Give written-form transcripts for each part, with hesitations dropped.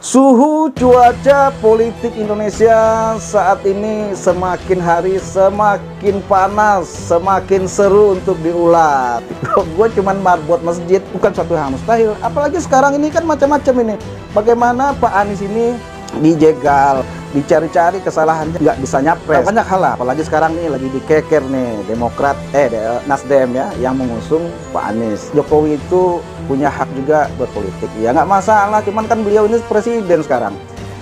Suhu cuaca politik Indonesia saat ini semakin hari semakin panas, semakin seru untuk diulas. Gue cuman marbot masjid, bukan suatu hal mustahil. Apalagi sekarang ini kan macam-macam ini. Bagaimana Pak Anies ini dijegal, dicari-cari kesalahannya, nggak bisa nyapres. Banyak hal lah, apalagi sekarang nih lagi dikeker nih Demokrat, Nasdem ya, yang mengusung Pak Anies. Jokowi itu punya hak juga berpolitik, ya nggak masalah, cuman kan beliau ini presiden sekarang.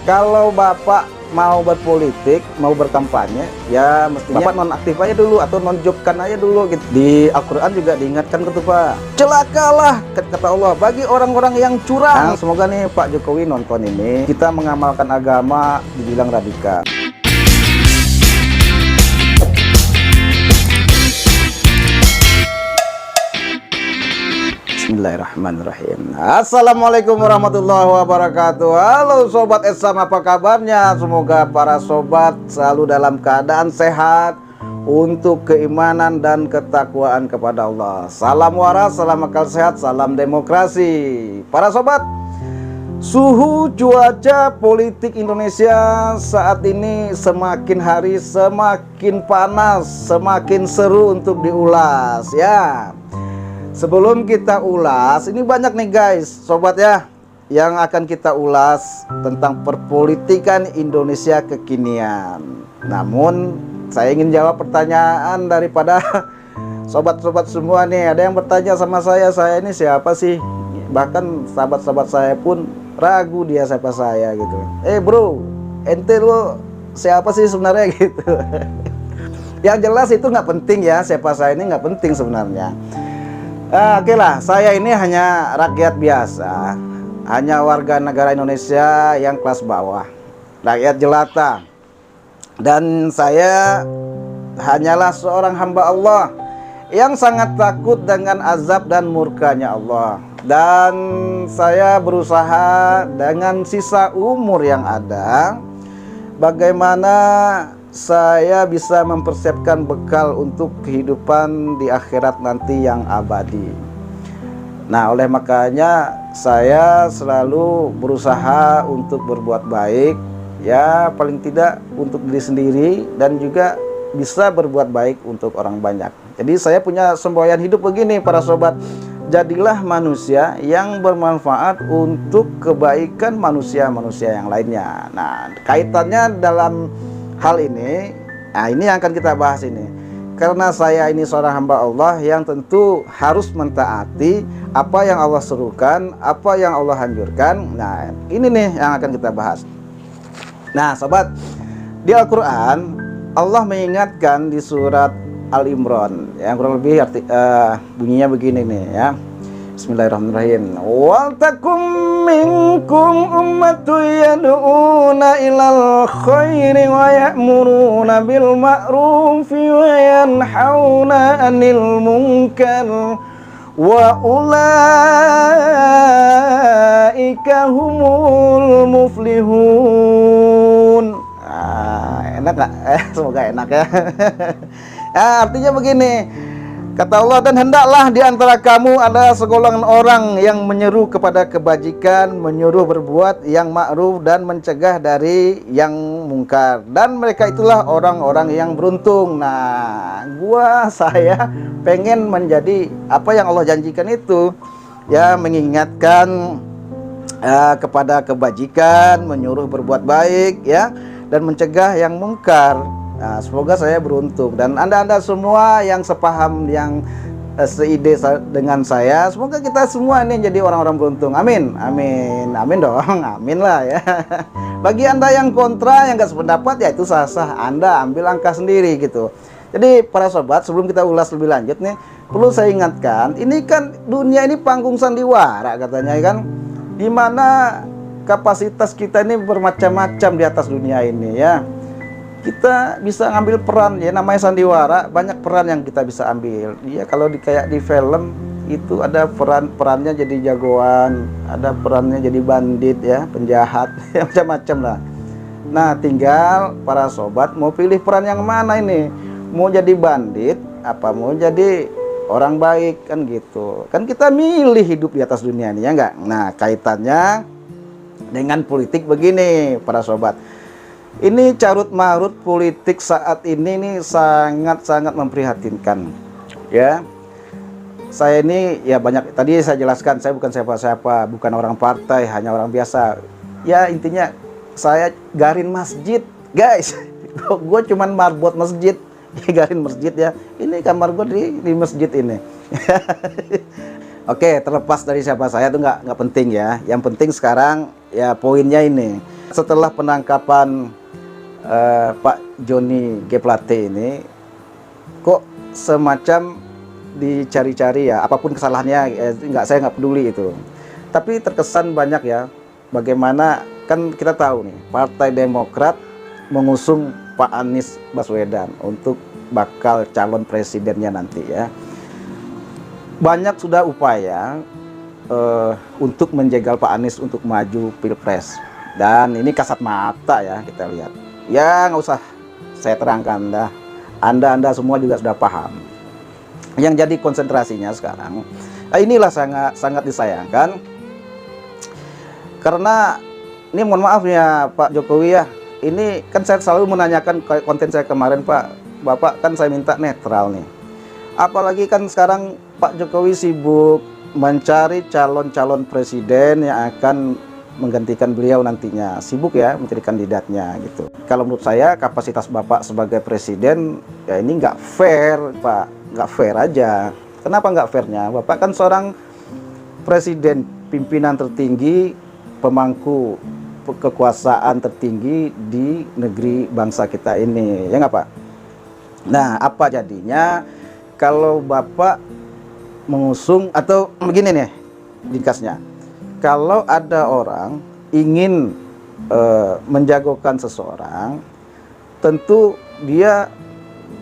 Kalau Bapak mau berpolitik, mau berkampanye, ya mestinya Bapak nonaktif aja dulu atau nonjobkan aja dulu gitu. Di Al-Quran juga diingatkan gitu Pak, celakalah kata Allah bagi orang-orang yang curang. Semoga nih Pak Jokowi nonton ini, kita mengamalkan agama dibilang radikal. Bismillahirrahmanirrahim. Assalamualaikum warahmatullahi wabarakatuh. Halo Sobat Esam, apa kabarnya? Semoga para sobat selalu dalam keadaan sehat untuk keimanan dan ketakwaan kepada Allah. Salam waras, salam akal sehat, salam demokrasi. Para sobat, suhu cuaca politik Indonesia saat ini semakin hari semakin panas, semakin seru untuk diulas ya. Sebelum kita ulas, ini banyak nih guys, sobat ya, yang akan kita ulas tentang perpolitikan Indonesia kekinian. Namun, saya ingin jawab pertanyaan daripada sobat-sobat semua nih. Ada yang bertanya sama saya ini siapa sih? Bahkan sahabat-sahabat saya pun ragu dia siapa saya gitu. Bro, ente lu siapa sih sebenarnya gitu. Yang jelas itu nggak penting ya, siapa saya ini nggak penting sebenarnya. Oke lah, saya ini hanya rakyat biasa, hanya warga negara Indonesia yang kelas bawah, rakyat jelata. Dan saya hanyalah seorang hamba Allah yang sangat takut dengan azab dan murkanya Allah. Dan saya berusaha dengan sisa umur yang ada, bagaimana saya bisa mempersiapkan bekal untuk kehidupan di akhirat nanti yang abadi. Nah, oleh makanya saya selalu berusaha untuk berbuat baik, ya paling tidak untuk diri sendiri dan juga bisa berbuat baik untuk orang banyak. Jadi saya punya semboyan hidup begini para sobat, jadilah manusia yang bermanfaat untuk kebaikan manusia-manusia yang lainnya. Nah, kaitannya dalam hal ini, nah ini yang akan kita bahas ini. Karena saya ini seorang hamba Allah yang tentu harus mentaati apa yang Allah serukan, apa yang Allah anjurkan. Nah, ini nih yang akan kita bahas. Nah, sobat, di Al-Quran Allah mengingatkan di surat Al-Imran yang kurang lebih bunyinya begini nih ya. Bismillahirrahmanirrahim. Wal takum minkum ummatun yad'una ilal khairi wa ya'muruna bil ma'rufi wa yanhauna 'anil munkar wa ulaika humul muflihun. Enak gak? Semoga enak ya. Artinya begini, kata Allah, dan hendaklah di antara kamu ada segolongan orang yang menyeru kepada kebajikan, menyuruh berbuat yang ma'ruf dan mencegah dari yang mungkar. Dan mereka itulah orang-orang yang beruntung. Nah, saya pengen menjadi apa yang Allah janjikan itu, ya, mengingatkan kepada kebajikan, menyuruh berbuat baik, ya, dan mencegah yang mungkar. Nah, semoga saya beruntung dan anda semua yang sepaham, yang seide dengan saya, semoga kita semua ini jadi orang-orang beruntung. Amin, amin, amin dong, amin lah ya. Bagi anda yang kontra, yang gak sependapat, ya itu sah-sah, anda ambil langkah sendiri gitu. Jadi para sobat, sebelum kita ulas lebih lanjut nih, perlu saya ingatkan, ini kan dunia ini panggung sandiwara katanya kan, dimana kapasitas kita ini bermacam-macam di atas dunia ini ya. Kita bisa ngambil peran, ya namanya sandiwara, banyak peran yang kita bisa ambil. Ya kalau kayak di film itu ada perannya jadi jagoan, ada perannya jadi bandit ya, penjahat, macam-macam lah. Nah, tinggal para sobat mau pilih peran yang mana ini? Mau jadi bandit apa mau jadi orang baik, kan gitu. Kan kita milih hidup di atas dunia ini ya enggak? Nah, kaitannya dengan politik begini para sobat. Ini carut marut politik saat ini nih sangat-sangat memprihatinkan ya. Saya ini ya banyak, tadi saya jelaskan saya bukan siapa-siapa, bukan orang partai, hanya orang biasa. Ya intinya saya garin masjid guys. Gue cuman marbot masjid, garin masjid ya. Ini kamar gue di masjid ini. Oke, terlepas dari siapa saya itu nggak penting ya. Yang penting sekarang ya poinnya ini. Setelah penangkapan Pak Johnny G. Plate ini, kok semacam dicari-cari ya, apapun kesalahannya saya nggak peduli itu, tapi terkesan banyak ya, bagaimana kan kita tahu nih Partai Demokrat mengusung Pak Anies Baswedan untuk bakal calon presidennya nanti ya. Banyak sudah upaya untuk menjegal Pak Anies untuk maju pilpres, dan ini kasat mata ya kita lihat ya, nggak usah saya terangkan dah, anda semua juga sudah paham. Yang jadi konsentrasinya sekarang, inilah sangat disayangkan, karena ini mohon maaf ya Pak Jokowi ya, ini kan saya selalu menanyakan konten saya kemarin, Bapak kan saya minta netral nih, apalagi kan sekarang Pak Jokowi sibuk mencari calon-calon presiden yang akan menggantikan beliau nantinya, sibuk ya mencari kandidatnya gitu. Kalau menurut saya kapasitas Bapak sebagai presiden ya ini nggak fair Pak, nggak fair aja. Kenapa nggak fairnya? Bapak kan seorang presiden, pimpinan tertinggi, pemangku kekuasaan tertinggi di negeri bangsa kita ini, ya nggak Pak? Nah, apa jadinya kalau Bapak mengusung, atau begini nih ringkasnya, kalau ada orang ingin menjagokan seseorang, tentu dia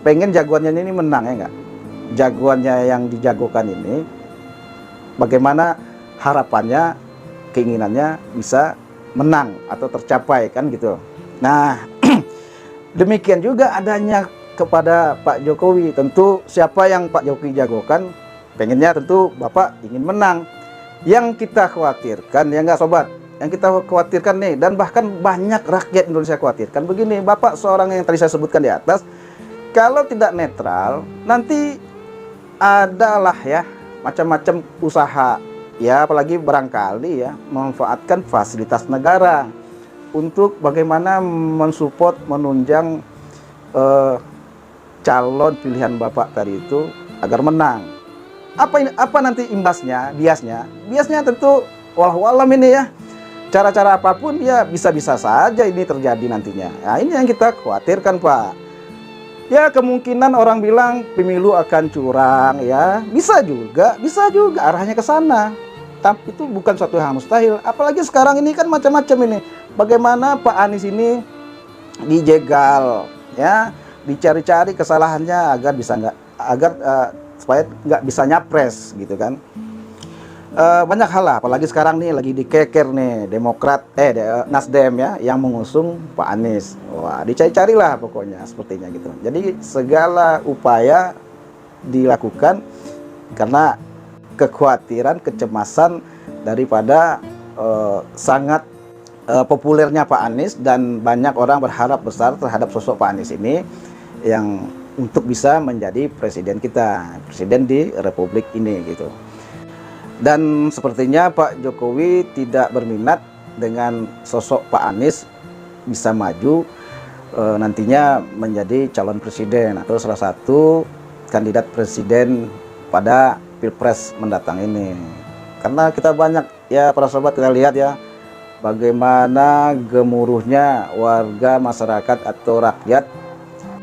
pengen jagoannya ini menang, ya enggak? Jagoannya yang dijagokan ini, bagaimana harapannya, keinginannya bisa menang atau tercapai kan gitu. Nah, demikian juga adanya kepada Pak Jokowi. Tentu siapa yang Pak Jokowi jagokan, pengennya tentu Bapak ingin menang. Yang kita khawatirkan ya enggak sobat, yang kita khawatirkan nih, dan bahkan banyak rakyat Indonesia khawatirkan begini, Bapak seorang yang tadi saya sebutkan di atas, kalau tidak netral nanti adalah ya macam-macam usaha ya, apalagi barangkali ya memanfaatkan fasilitas negara untuk bagaimana mensupport, menunjang calon pilihan Bapak tadi itu agar menang. Apa nanti imbasnya, biasnya tentu walau alam ini ya, cara-cara apapun ya bisa-bisa saja ini terjadi nantinya. Nah, ini yang kita khawatirkan Pak. Ya kemungkinan orang bilang pemilu akan curang ya, bisa juga arahnya ke sana. Tapi itu bukan suatu hal mustahil. Apalagi sekarang ini kan macam-macam ini. Bagaimana Pak Anies ini dijegal ya, dicari-cari kesalahannya supaya nggak bisa nyapres gitu kan. Banyak hal lah, apalagi sekarang nih lagi dikeker nih Nasdem ya yang mengusung Pak Anies. Wah, dicari-cari lah pokoknya sepertinya gitu. Jadi segala upaya dilakukan karena kekhawatiran, kecemasan daripada sangat populernya Pak Anies, dan banyak orang berharap besar terhadap sosok Pak Anies ini yang untuk bisa menjadi presiden kita, presiden di Republik ini gitu. Dan sepertinya Pak Jokowi tidak berminat dengan sosok Pak Anies bisa maju nantinya menjadi calon presiden atau salah satu kandidat presiden pada Pilpres mendatang ini. Karena kita banyak ya para sobat, kita lihat ya bagaimana gemuruhnya warga masyarakat atau rakyat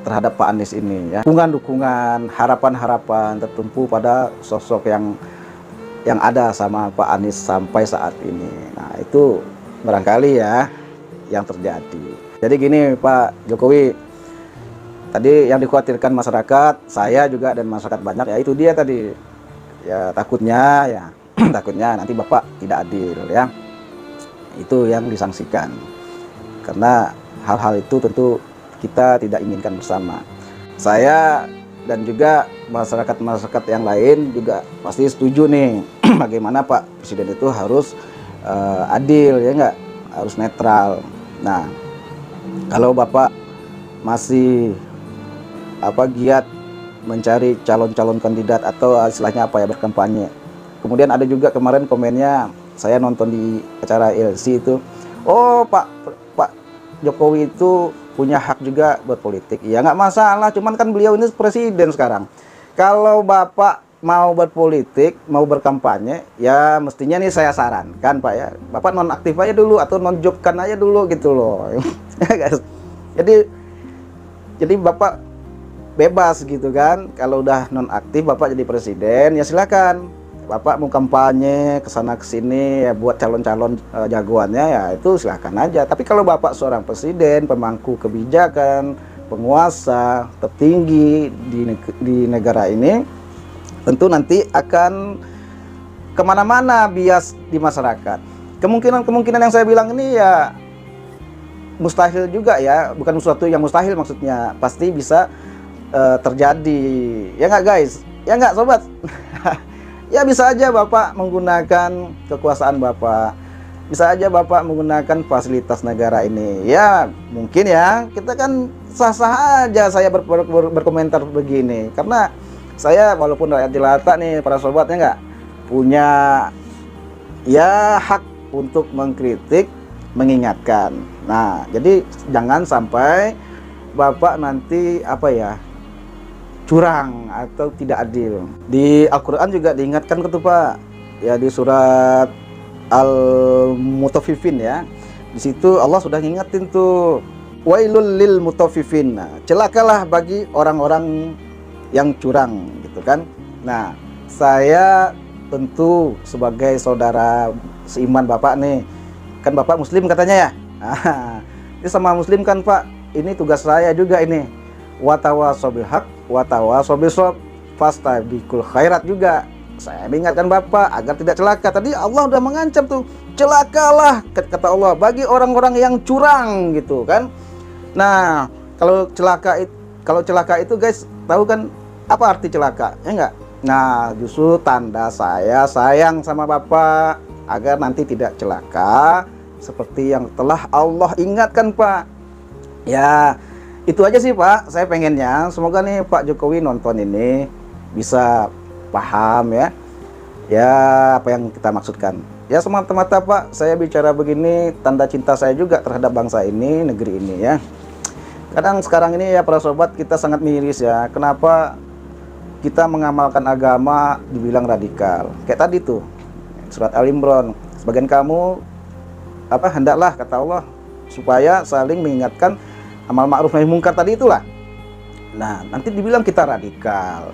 terhadap Pak Anies ini ya. Dukungan, harapan-harapan tertumpu pada sosok yang ada sama Pak Anies sampai saat ini. Nah, itu barangkali ya yang terjadi. Jadi gini Pak Jokowi, tadi yang dikhawatirkan masyarakat, saya juga dan masyarakat banyak ya, itu dia tadi. Ya takutnya ya, takutnya nanti Bapak tidak adil ya. Itu yang disangsikan. Karena hal-hal itu tentu kita tidak inginkan bersama. Saya dan juga masyarakat yang lain juga pasti setuju nih bagaimana Pak Presiden itu harus adil ya enggak, harus netral. Nah, kalau Bapak masih giat mencari calon-calon kandidat atau istilahnya berkampanye. Kemudian ada juga kemarin komennya, saya nonton di acara LC itu, oh Pak Jokowi itu punya hak juga berpolitik. Ya nggak masalah, cuman kan beliau ini presiden sekarang. Kalau Bapak mau berpolitik, mau berkampanye, ya mestinya nih saya sarankan Pak ya, Bapak nonaktif aja dulu atau nonjobkan aja dulu gitu loh. Jadi Bapak bebas gitu kan. Kalau udah nonaktif Bapak jadi presiden, ya silakan. Bapak mau kampanye kesana kesini ya buat calon-calon jagoannya, ya itu silakan aja. Tapi kalau Bapak seorang presiden, pemangku kebijakan, penguasa tertinggi di negara ini, tentu nanti akan kemana-mana bias di masyarakat. Kemungkinan yang saya bilang ini ya mustahil juga ya, bukan sesuatu yang mustahil maksudnya, pasti bisa terjadi. Ya nggak guys? Ya nggak sobat? Ya bisa aja Bapak menggunakan kekuasaan Bapak, bisa aja Bapak menggunakan fasilitas negara ini. Ya mungkin ya, kita kan sah-sah aja saya berkomentar begini, karena saya walaupun rakyat jelata nih para sobat, ya nggak punya ya hak untuk mengkritik, mengingatkan. Nah jadi jangan sampai Bapak nanti curang atau tidak adil. Di Al-Quran juga diingatkan gitu Pak, ya di surat Al-Mutaffifin ya. Di situ Allah sudah ngingetin tuh, wailul lil mutaffifin. Nah, celakalah bagi orang-orang yang curang gitu kan. Nah, saya tentu sebagai saudara seiman Bapak nih, kan Bapak muslim katanya ya. Nah, ini sama muslim kan Pak, ini tugas saya juga ini. Watawasobil haq, watawasobil shob, fastabiqul khairat juga. Saya mengingatkan Bapak agar tidak celaka. Tadi Allah udah mengancam tuh, celakalah kata Allah bagi orang-orang yang curang gitu kan. Nah, kalau celaka itu guys, tahu kan apa arti celaka? Ya enggak? Nah, justru tanda saya sayang sama Bapak agar nanti tidak celaka seperti yang telah Allah ingatkan Pak. Ya, itu aja sih Pak, saya pengennya semoga nih Pak Jokowi nonton ini bisa paham ya apa yang kita maksudkan. Ya semata-mata Pak, saya bicara begini tanda cinta saya juga terhadap bangsa ini, negeri ini ya. Kadang sekarang ini ya para sobat, kita sangat miris ya, kenapa kita mengamalkan agama dibilang radikal. Kayak tadi tuh surat Al-Imran, sebagian kamu hendaklah kata Allah supaya saling mengingatkan amal ma'ruf nahi mungkar tadi itulah. Nah, nanti dibilang kita radikal,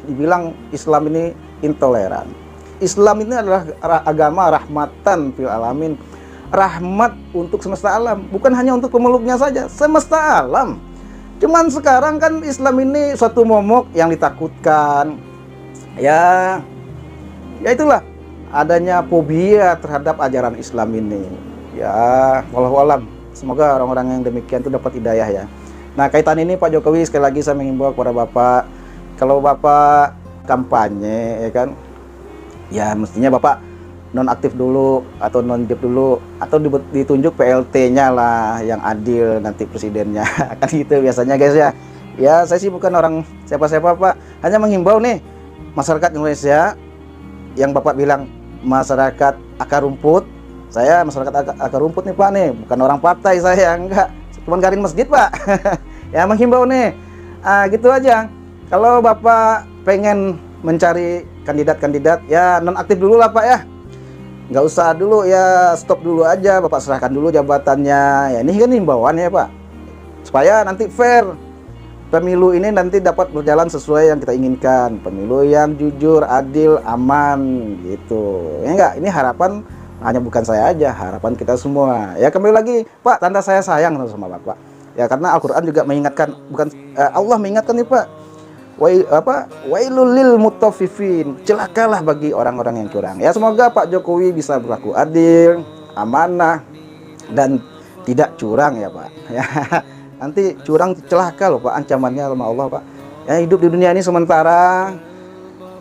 dibilang Islam ini intoleran. Islam ini adalah agama rahmatan fil alamin, rahmat untuk semesta alam, bukan hanya untuk pemeluknya saja, semesta alam. Cuman sekarang kan Islam ini suatu momok yang ditakutkan. Ya itulah adanya fobia terhadap ajaran Islam ini. Ya, wallahu alam. Semoga orang-orang yang demikian itu dapat hidayah ya. Nah, kaitan ini Pak Jokowi, sekali lagi saya mengimbau kepada Bapak, kalau Bapak kampanye ya kan, ya mestinya Bapak nonaktif dulu atau nonjob dulu, atau ditunjuk PLT-nya lah yang adil nanti presidennya. Kan gitu biasanya guys ya. Ya saya sih bukan orang siapa-siapa Pak, hanya mengimbau nih masyarakat Indonesia yang Bapak bilang masyarakat akar rumput. Saya masyarakat akar rumput nih Pak nih, bukan orang partai saya, enggak, cuma garing masjid Pak. Ya menghimbau nih, gitu aja. Kalau Bapak pengen mencari kandidat-kandidat, ya nonaktif dulu lah Pak ya. Nggak usah dulu ya, stop dulu aja, Bapak serahkan dulu jabatannya. Ya ini kan himbauan ya Pak, supaya nanti fair. Pemilu ini nanti dapat berjalan sesuai yang kita inginkan, pemilu yang jujur, adil, aman gitu. Ya enggak, ini harapan hanya bukan saya aja, harapan kita semua. Ya kembali lagi Pak, tanda saya sayang sama Bapak. Ya karena Al-Quran juga mengingatkan, bukan Allah mengingatkan nih Pak. Wailul lil mutaffifin, celakalah bagi orang-orang yang curang. Ya semoga Pak Jokowi bisa berlaku adil, amanah, dan tidak curang ya Pak. Ya nanti curang celaka loh Pak, ancamannya sama Allah Pak. Ya hidup di dunia ini sementara.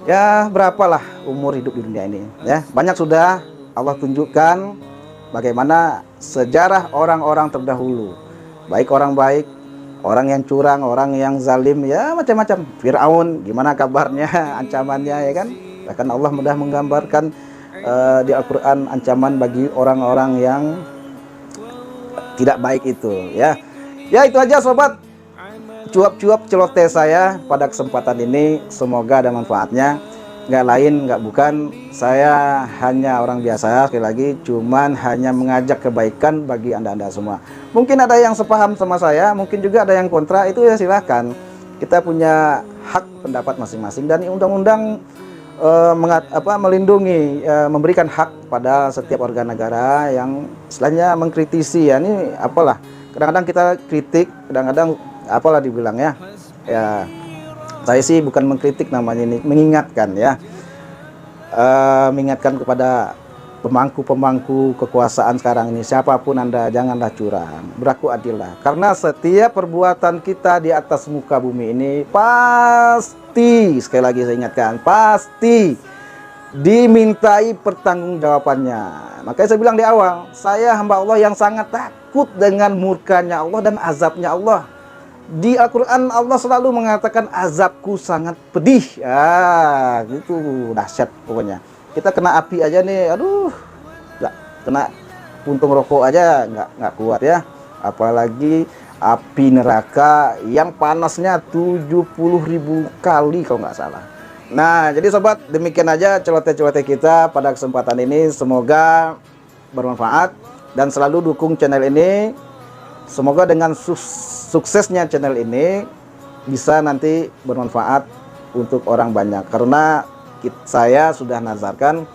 Ya berapalah umur hidup di dunia ini? Ya banyak sudah Allah tunjukkan bagaimana sejarah orang-orang terdahulu, baik orang baik, orang yang curang, orang yang zalim, ya macam-macam. Fir'aun, gimana kabarnya, ancamannya, ya kan? Bahkan Allah mudah menggambarkan di Al-Quran ancaman bagi orang-orang yang tidak baik itu, ya. Ya itu aja sobat, cuap-cuap celoteh saya pada kesempatan ini. Semoga ada manfaatnya. Nggak lain, nggak bukan, saya hanya orang biasa, sekali lagi, cuman hanya mengajak kebaikan bagi anda-anda semua. Mungkin ada yang sepaham sama saya, mungkin juga ada yang kontra, itu ya silahkan. Kita punya hak pendapat masing-masing, dan undang-undang melindungi, memberikan hak pada setiap warga negara yang istilahnya mengkritisi, ya ini apalah, kadang-kadang kita kritik, kadang-kadang apalah dibilang, ya saya sih bukan mengkritik namanya, ini mengingatkan, ya, mengingatkan kepada pemangku-pemangku kekuasaan sekarang ini, siapapun Anda, janganlah curang, berlaku adillah, karena setiap perbuatan kita di atas muka bumi ini pasti, sekali lagi saya ingatkan, pasti dimintai pertanggungjawabannya. Makanya saya bilang di awal, saya hamba Allah yang sangat takut dengan murkanya Allah dan azabnya Allah. Di Al-Quran Allah selalu mengatakan azabku sangat pedih, ya gitu, dahsyat pokoknya. Kita kena api aja nih, aduh, nggak kena puntung rokok aja nggak kuat, ya, apalagi api neraka yang panasnya 70.000 kali kalau nggak salah. Nah jadi sobat, demikian aja celoteh-celoteh kita pada kesempatan ini, semoga bermanfaat dan selalu dukung channel ini. Semoga dengan suksesnya channel ini bisa nanti bermanfaat untuk orang banyak, karena saya sudah nazarkan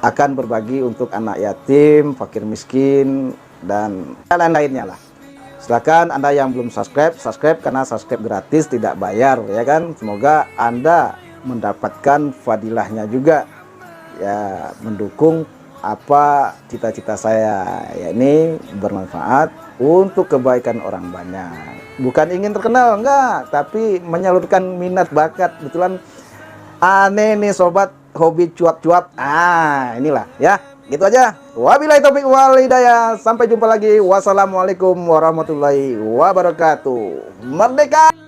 akan berbagi untuk anak yatim, fakir miskin, dan lain-lainnya lah. Silakan Anda yang belum subscribe, karena subscribe gratis, tidak bayar, ya kan. Semoga Anda mendapatkan fadilahnya juga, ya, mendukung apa cita-cita saya, yakni bermanfaat untuk kebaikan orang banyak. Bukan ingin terkenal, enggak, tapi menyalurkan minat bakat. Betulan aneh nih sobat, hobi cuap-cuap. Inilah, ya, gitu aja. Wabillahi taufiq wal hidayah. Sampai jumpa lagi. Wassalamualaikum warahmatullahi wabarakatuh. Merdeka!